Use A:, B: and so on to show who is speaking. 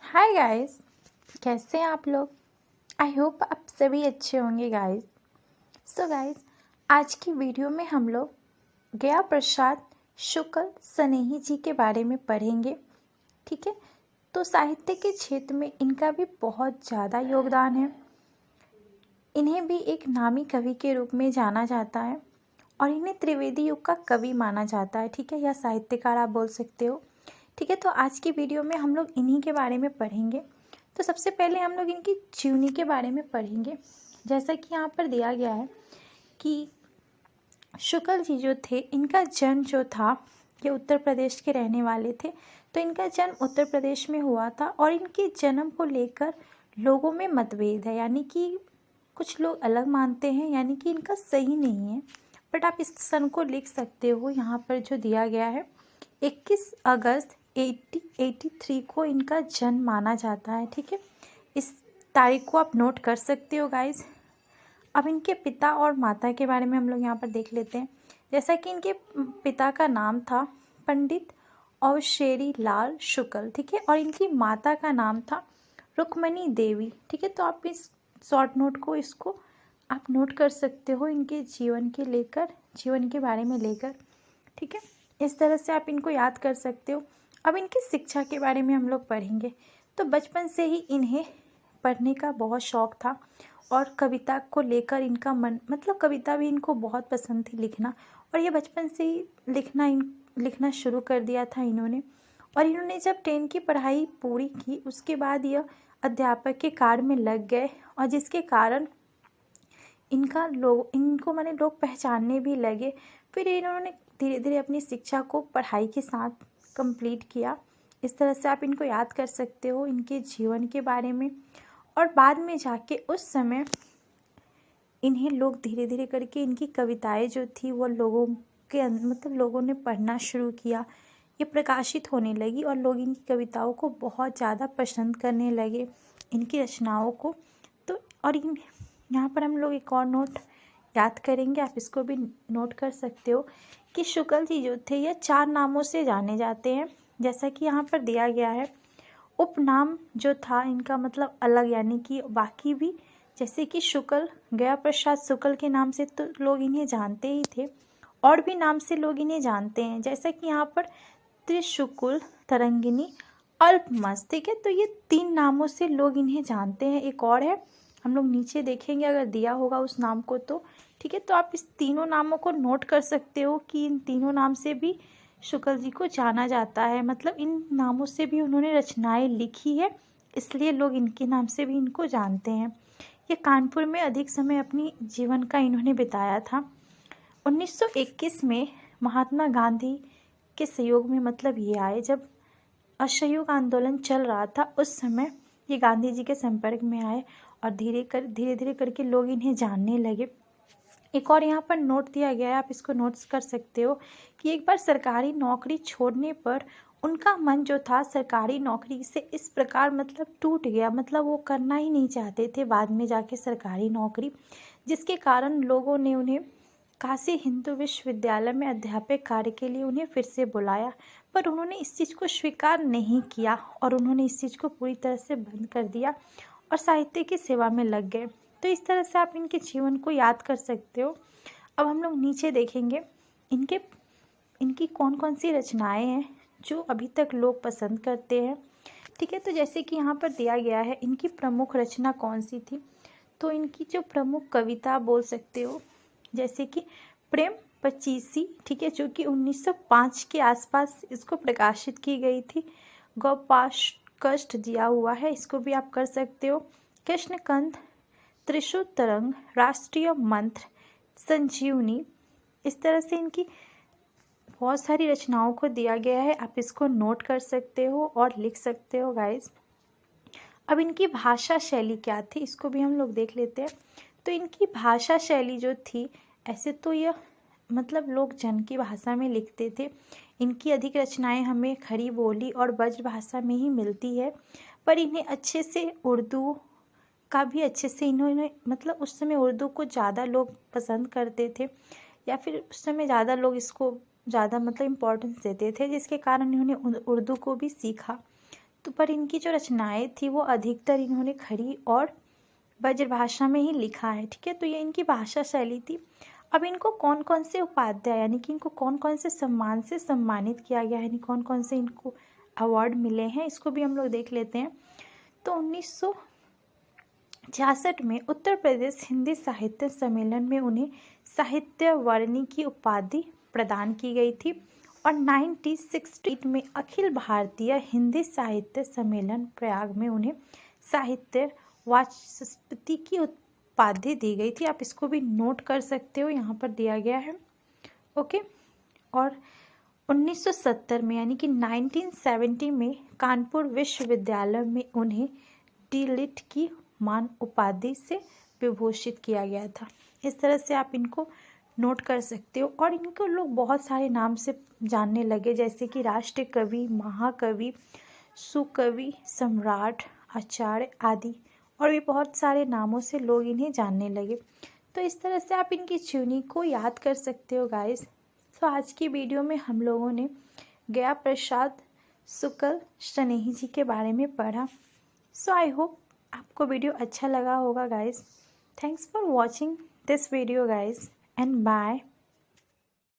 A: Hi guys, कैसे हैं आप लोग। आई होप आप सभी अच्छे होंगे गाइस। सो गाइस, आज की वीडियो में हम लोग गया प्रसाद शुक्ल सनेही जी के बारे में पढ़ेंगे। ठीक है, तो साहित्य के क्षेत्र में इनका भी बहुत ज़्यादा योगदान है। इन्हें भी एक नामी कवि के रूप में जाना जाता है और इन्हें त्रिवेदी युग का कवि माना जाता है। ठीक है, या साहित्यकार आप बोल सकते हो। ठीक है, तो आज की वीडियो में हम लोग इन्हीं के बारे में पढ़ेंगे। तो सबसे पहले हम लोग इनकी जीवनी के बारे में पढ़ेंगे। जैसा कि यहाँ पर दिया गया है कि शुक्ल जी जो थे, इनका जन्म जो था ये उत्तर प्रदेश के रहने वाले थे। तो इनका जन्म उत्तर प्रदेश में हुआ था और इनके जन्म को लेकर लोगों में मतभेद है, यानी कि कुछ लोग अलग मानते हैं, यानी कि इनका सही नहीं है। बट आप इस सन को लिख सकते हो, यहाँ पर जो दिया गया है 21 अगस्त 1883 को इनका जन्म माना जाता है। ठीक है, इस तारीख को आप नोट कर सकते हो गाइज। अब इनके पिता और माता के बारे में हम लोग यहाँ पर देख लेते हैं। जैसा कि इनके पिता का नाम था पंडित अवशेरी लाल शुक्ल। ठीक है, और इनकी माता का नाम था रुक्मणी देवी। ठीक है, तो आप इस शॉर्ट नोट को इसको आप नोट कर सकते हो इनके जीवन के बारे में लेकर। ठीक है, इस तरह से आप इनको याद कर सकते हो। अब इनकी शिक्षा के बारे में हम लोग पढ़ेंगे। तो बचपन से ही इन्हें पढ़ने का बहुत शौक था और कविता को लेकर इनका मन, मतलब कविता भी इनको बहुत पसंद थी लिखना। और ये बचपन से ही लिखना शुरू कर दिया था इन्होंने। और इन्होंने जब 10 की पढ़ाई पूरी की, उसके बाद यह अध्यापक के कार्य में लग गए और जिसके कारण इनको माने लोग पहचानने भी लगे। फिर इन्होंने धीरे धीरे अपनी शिक्षा को पढ़ाई के साथ कंप्लीट किया। इस तरह से आप इनको याद कर सकते हो इनके जीवन के बारे में। और बाद में जाके उस समय इन्हें लोग धीरे धीरे करके इनकी कविताएं जो थी वो लोगों ने पढ़ना शुरू किया। ये प्रकाशित होने लगी और लोग इनकी कविताओं को बहुत ज़्यादा पसंद करने लगे, इनकी रचनाओं को। तो और यहाँ पर हम लोग एक और नोट याद करेंगे, आप इसको भी नोट कर सकते हो कि शुक्ल जी जो थे ये 4 नामों से जाने जाते हैं। जैसा कि यहाँ पर दिया गया है, उपनाम जो था इनका मतलब अलग, यानी कि बाकी भी, जैसे कि शुक्ल, गया प्रसाद शुक्ल के नाम से तो लोग इन्हें जानते ही थे, और भी नाम से लोग इन्हें जानते हैं। जैसा कि यहाँ पर त्रिशुकुल, तरंगिनी, अल्पमस। ठीक है, तो ये 3 नामों से लोग इन्हें जानते हैं। एक और है, हम लोग नीचे देखेंगे अगर दिया होगा उस नाम को तो। ठीक है, तो आप इस तीनों नामों को नोट कर सकते हो कि इन तीनों नाम से भी शुक्ल जी को जाना जाता है। मतलब इन नामों से भी उन्होंने रचनाएं लिखी है, इसलिए लोग इनके नाम से भी इनको जानते हैं। ये कानपुर में अधिक समय अपनी जीवन का इन्होंने बिताया था। 1921 में महात्मा गांधी के सहयोग में, मतलब ये आए जब असहयोग आंदोलन चल रहा था, उस समय ये गांधी जी के संपर्क में आए और धीरे धीरे करके लोग इन्हें जानने लगे। एक और यहाँ पर नोट दिया गया है, आप इसको नोट्स कर सकते हो कि एक बार सरकारी नौकरी छोड़ने पर उनका मन जो था सरकारी नौकरी से इस प्रकार मतलब टूट गया, मतलब वो करना ही नहीं चाहते थे बाद में जाके सरकारी नौकरी, जिसके कारण लोगों ने उन्हें काशी हिंदू विश्वविद्यालय में अध्यापक कार्य के लिए उन्हें फिर से बुलाया। पर उन्होंने इस चीज़ को स्वीकार नहीं किया और उन्होंने इस चीज़ को पूरी तरह से बंद कर दिया और साहित्य की सेवा में लग गए। तो इस तरह से आप इनके जीवन को याद कर सकते हो। अब हम लोग नीचे देखेंगे इनकी कौन कौन सी रचनाएं हैं जो अभी तक लोग पसंद करते हैं। ठीक है, तो जैसे कि यहाँ पर दिया गया है इनकी प्रमुख रचना कौन सी थी, तो इनकी जो प्रमुख कविता बोल सकते हो, जैसे कि प्रेम पचीसी। ठीक है, जो कि 1905 के आसपास इसको प्रकाशित की गई थी। गौपाश कष्ट दिया हुआ है, इसको भी आप कर सकते हो। कृष्णकंद, त्रिशूल तरंग, राष्ट्रीय मंत्र, संजीवनी। इस तरह से इनकी बहुत सारी रचनाओं को दिया गया है, आप इसको नोट कर सकते हो और लिख सकते हो गाइज। अब इनकी भाषा शैली क्या थी, इसको भी हम लोग देख लेते हैं। तो इनकी भाषा शैली जो थी, ऐसे तो यह मतलब लोग जन की भाषा में लिखते थे। इनकी अधिक रचनाएं हमें खड़ी बोली और ब्रज भाषा में ही मिलती है, पर इन्हें अच्छे से उर्दू का भी अच्छे से इन्होंने, मतलब उस समय उर्दू को ज़्यादा लोग पसंद करते थे, या फिर उस समय ज़्यादा लोग इसको ज़्यादा मतलब इम्पोर्टेंस देते थे, जिसके कारण इन्होंने उर्दू को भी सीखा। तो पर इनकी जो रचनाएं थी वो अधिकतर इन्होंने खड़ी और ब्रजभाषा में ही लिखा है। ठीक है, तो ये इनकी भाषा शैली थी। अब इनको कौन कौन से उपाध्याय यानी कि इनको कौन कौन से सम्मान से सम्मानित किया गया है, यानी कौन कौन से इनको अवार्ड मिले हैं, इसको भी हम लोग देख लेते हैं। तो 1966 में उत्तर प्रदेश हिंदी साहित्य सम्मेलन में उन्हें साहित्य वर्णी की उपाधि प्रदान की गई थी और 1968 में अखिल भारतीय हिंदी साहित्य सम्मेलन प्रयाग में उन्हें साहित्य वाचस्पति की उपाधि दी गई थी। आप इसको भी नोट कर सकते हो, यहाँ पर दिया गया है। ओके, और 1970 में यानी कि 1970 में कानपुर विश्वविद्यालय में उन्हें डी.लिट की मान उपाधि से विभूषित किया गया था। इस तरह से आप इनको नोट कर सकते हो। और इनको लोग बहुत सारे नाम से जानने लगे, जैसे कि राष्ट्र कवि, महाकवि, सुकवि, सम्राट, आचार्य आदि, और भी बहुत सारे नामों से लोग इन्हें जानने लगे। तो इस तरह से आप इनकी जीवनी को याद कर सकते हो गाइस। तो आज की वीडियो में हम लोगों ने गया प्रसाद शुक्ल स्नेही जी के बारे में पढ़ा। सो आई होप आपको वीडियो अच्छा लगा होगा guys. Thanks for watching this video guys and bye.